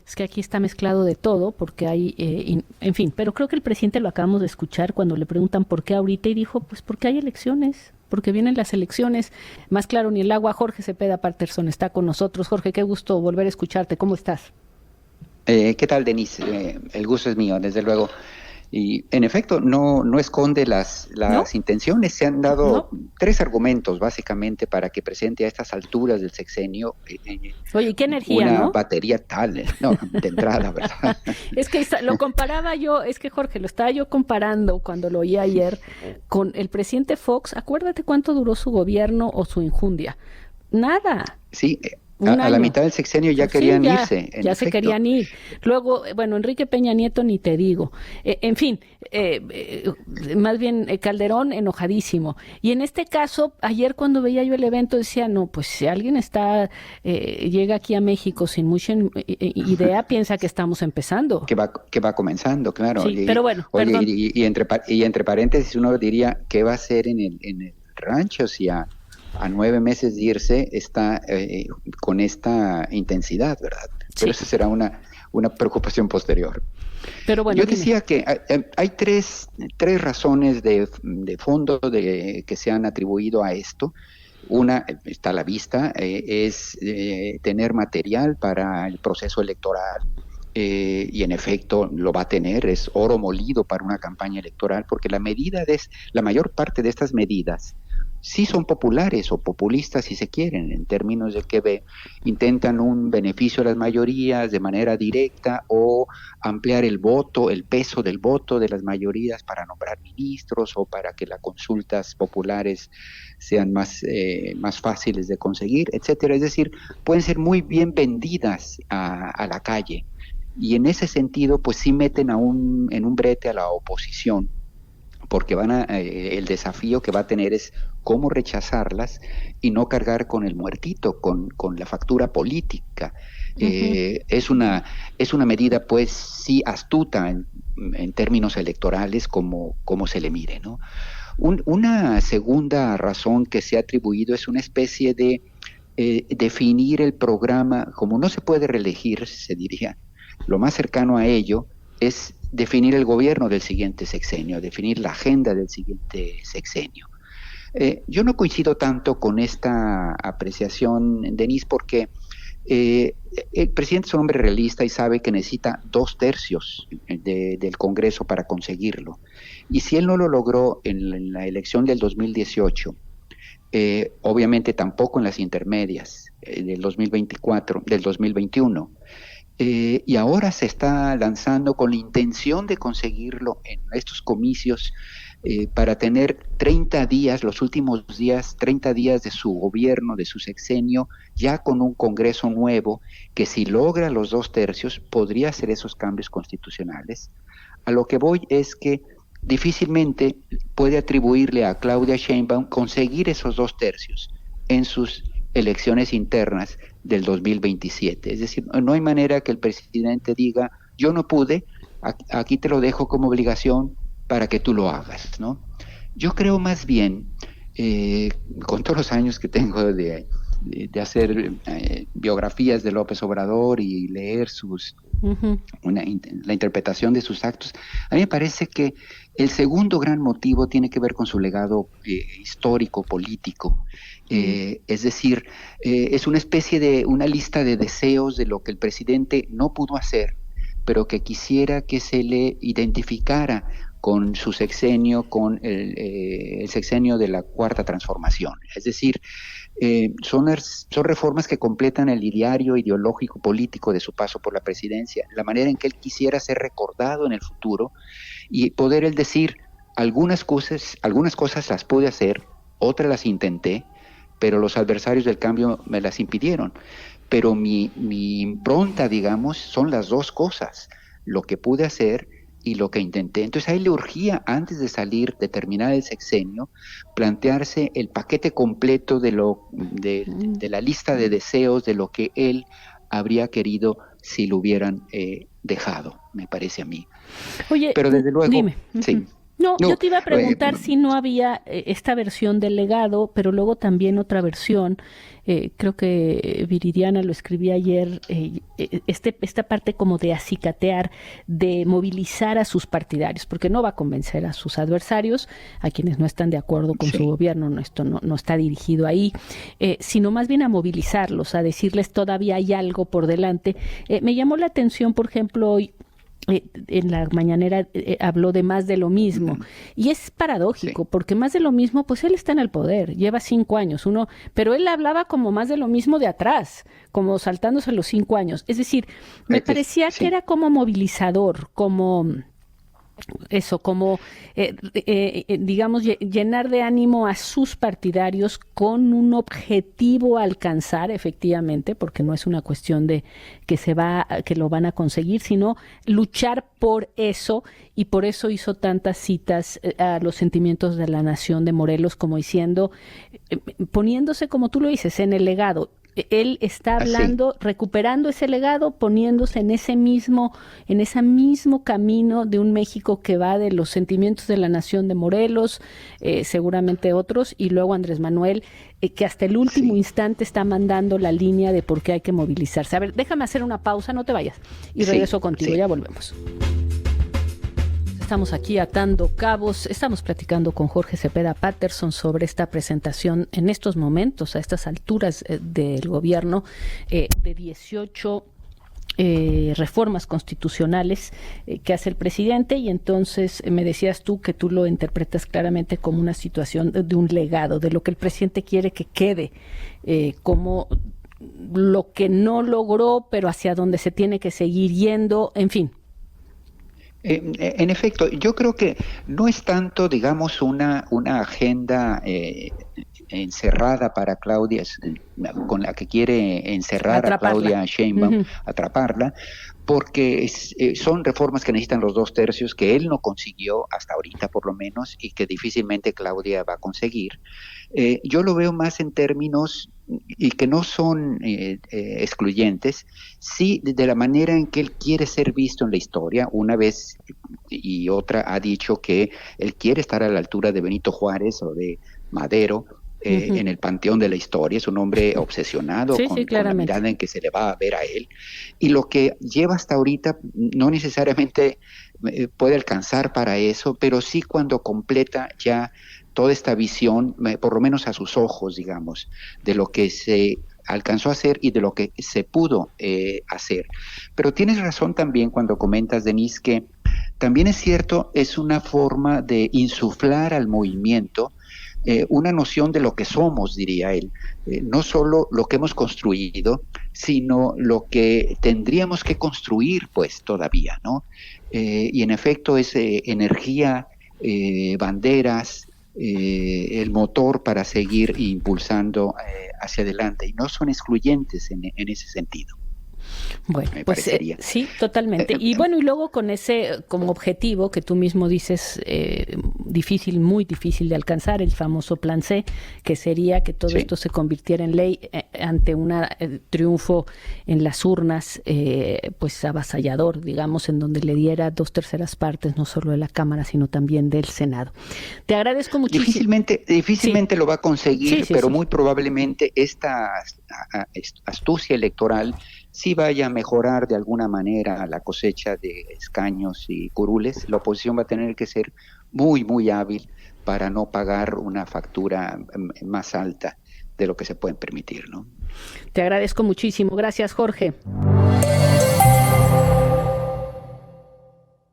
Es que aquí está mezclado de todo, porque hay, en fin, pero creo que el presidente lo acabamos de escuchar cuando le preguntan por qué ahorita y dijo, pues porque hay elecciones, porque vienen las elecciones. Más claro ni el agua. Jorge Cepeda Patterson está con nosotros. Jorge, qué gusto volver a escucharte. ¿Cómo estás? ¿Qué tal, Denise? El gusto es mío, desde luego. Y en efecto, no esconde ¿No? las intenciones. Se han dado ¿No? tres argumentos, básicamente, para que presente a estas alturas del sexenio Oye, qué energía, una ¿no? batería tal. No, de entrada, ¿verdad? Es que lo comparaba yo, es que Jorge, lo estaba yo comparando cuando lo oí ayer con el presidente Fox. Acuérdate cuánto duró su gobierno o su injundia. Nada, Sí, un a la año. mitad del sexenio ya Pues sí, querían irse, en ya se efecto. querían ir. Luego, bueno, Enrique Peña Nieto ni te digo. En fin, más bien Calderón enojadísimo. Y en este caso, ayer cuando veía yo el evento decía, no, pues si alguien llega aquí a México sin mucha idea, piensa que estamos empezando. Que va comenzando, claro. Sí, pero bueno, Oye, perdón. y entre paréntesis uno diría, ¿qué va a hacer en el rancho si a 9 meses de irse está con esta intensidad, ¿verdad? Pero Sí, esa será una preocupación posterior. pero bueno, Yo dime. decía que hay tres razones de fondo que se han atribuido a esto. Una, está a la vista, es tener material para el proceso electoral, y en efecto lo va a tener, es oro molido para una campaña electoral, porque la mayor parte de estas medidas sí son populares o populistas si se quieren, en términos de que intentan un beneficio a las mayorías de manera directa o ampliar el voto, el peso del voto de las mayorías para nombrar ministros o para que las consultas populares sean más fáciles de conseguir, etcétera. Es decir, pueden ser muy bien vendidas a la calle. Y en ese sentido, pues sí meten en un brete a la oposición, porque el desafío que va a tener es cómo rechazarlas y no cargar con el muertito, con la factura política. Ujú. Es una medida, pues, sí astuta en términos electorales, como se le mire, ¿no? Una segunda razón que se ha atribuido es una especie de definir el programa, como no se puede reelegir, se diría, lo más cercano a ello es definir el gobierno del siguiente sexenio, definir la agenda del siguiente sexenio. Yo no coincido tanto con esta apreciación, Denise, porque eh, el presidente es un hombre realista y sabe que necesita 2/3 del Congreso para conseguirlo. Y si él no lo logró en la elección del 2018, obviamente tampoco en las intermedias del 2024, del 2021, y ahora se está lanzando con la intención de conseguirlo en estos comicios, para tener 30 días, los últimos días, 30 días de su gobierno, de su sexenio, ya con un Congreso nuevo, que si logra los 2/3 podría hacer esos cambios constitucionales. A lo que voy es que difícilmente puede atribuirle a Claudia Sheinbaum conseguir esos 2/3 en sus elecciones internas del 2027. Es decir, no hay manera que el presidente diga, yo no pude, aquí te lo dejo como obligación para que tú lo hagas, ¿no? Yo creo más bien, eh, con todos los años que tengo de hacer biografías de López Obrador y leer Ujú. la interpretación de sus actos, a mí me parece que el segundo gran motivo tiene que ver con su legado histórico, político. Mm. Es decir, es una especie una lista de deseos de lo que el presidente no pudo hacer, pero que quisiera que se le identificara con su sexenio, con el sexenio de la Cuarta Transformación. Es decir, son reformas que completan el ideario ideológico político de su paso por la presidencia, la manera en que él quisiera ser recordado en el futuro y poder él decir, algunas cosas las pude hacer, otras las intenté, pero los adversarios del cambio me las impidieron. Pero mi impronta, digamos, son las dos cosas, lo que pude hacer y lo que intenté. Entonces ahí le urgía, antes de salir, de terminar el sexenio, plantearse el paquete completo Mm. de la lista de deseos de lo que él habría querido si lo hubieran dejado, me parece a mí. Oye, Pero desde luego, dime. Ujú. sí. No, No, yo te iba a preguntar si no había esta versión del legado, pero luego también otra versión. Creo que Viridiana lo escribí ayer, esta parte como de acicatear, de movilizar a sus partidarios, porque no va a convencer a sus adversarios, a quienes no están de acuerdo con su sí, gobierno, no, esto no está dirigido ahí, sino más bien a movilizarlos, a decirles todavía hay algo por delante. Me llamó la atención, por ejemplo, hoy en la mañanera habló de más de lo mismo. Y es sí, paradójico, porque más de lo mismo, pues él está en el poder, lleva 5 años, pero él hablaba como más de lo mismo de atrás, como saltándose los 5 años. Es decir, me parecía que sí, era como movilizador, como eso, como, digamos, llenar de ánimo a sus partidarios con un objetivo a alcanzar, efectivamente, porque no es una cuestión de que lo van a conseguir, sino luchar por eso, y por eso hizo tantas citas a los sentimientos de la nación de Morelos, como diciendo, poniéndose, como tú lo dices, en el legado. Él está así. hablando, recuperando ese legado, poniéndose en ese mismo camino de un México que va de los sentimientos de la nación de Morelos, seguramente otros, y luego Andrés Manuel, que hasta el último Sí, instante está mandando la línea de por qué hay que movilizarse. A ver, déjame hacer una pausa, no te vayas, y sí, regreso contigo, sí. ya volvemos. Estamos aquí atando cabos, estamos platicando con Jorge Cepeda Patterson sobre esta presentación en estos momentos, a estas alturas del gobierno, de 18 reformas constitucionales que hace el presidente, y entonces me decías tú que tú lo interpretas claramente como una situación de un legado, de lo que el presidente quiere que quede, como lo que no logró, pero hacia donde se tiene que seguir yendo, en fin. En efecto, yo creo que no es tanto, digamos, una agenda encerrada para Claudia, con la que quiere encerrar a Atraparla. Claudia Sheinbaum, Ujú. atraparla, porque son reformas que necesitan los 2 tercios que él no consiguió hasta ahorita, por lo menos, y que difícilmente Claudia va a conseguir. Yo lo veo más en términos y que no son excluyentes, sí de la manera en que él quiere ser visto en la historia. Una vez y otra ha dicho que él quiere estar a la altura de Benito Juárez o de Madero. Ujú. En el panteón de la historia, es un hombre obsesionado Sí, sí, con la claramente. mirada en que se le va a ver a él, y lo que lleva hasta ahorita no necesariamente puede alcanzar para eso, pero sí cuando completa ya toda esta visión, por lo menos a sus ojos, digamos, de lo que se alcanzó a hacer y de lo que se pudo hacer. Pero tienes razón también cuando comentas, Denise, que también es cierto, es una forma de insuflar al movimiento una noción de lo que somos, diría él, no solo lo que hemos construido, sino lo que tendríamos que construir, pues todavía, ¿no? Y en efecto es energía, banderas, el motor para seguir impulsando hacia adelante, y no son excluyentes en ese sentido, Bueno, me pues parecería. sí, Eh, totalmente. eh, Y bueno, y luego con ese como objetivo que tú mismo dices, difícil, muy difícil de alcanzar, el famoso plan C, que sería que todo sí. esto se convirtiera en ley ante un triunfo en las urnas, pues avasallador, digamos, en donde le diera 2/3 partes, no solo de la Cámara, sino también del Senado. Te agradezco muchísimo. Sí, Difícilmente lo va a sí, conseguir, sí, pero sí. muy probablemente esta astucia electoral sí vaya a mejorar de alguna manera la cosecha de escaños y curules. La oposición va a tener que ser muy, muy hábil para no pagar una factura más alta de lo que se pueden permitir, ¿no? Te agradezco muchísimo. Gracias, Jorge.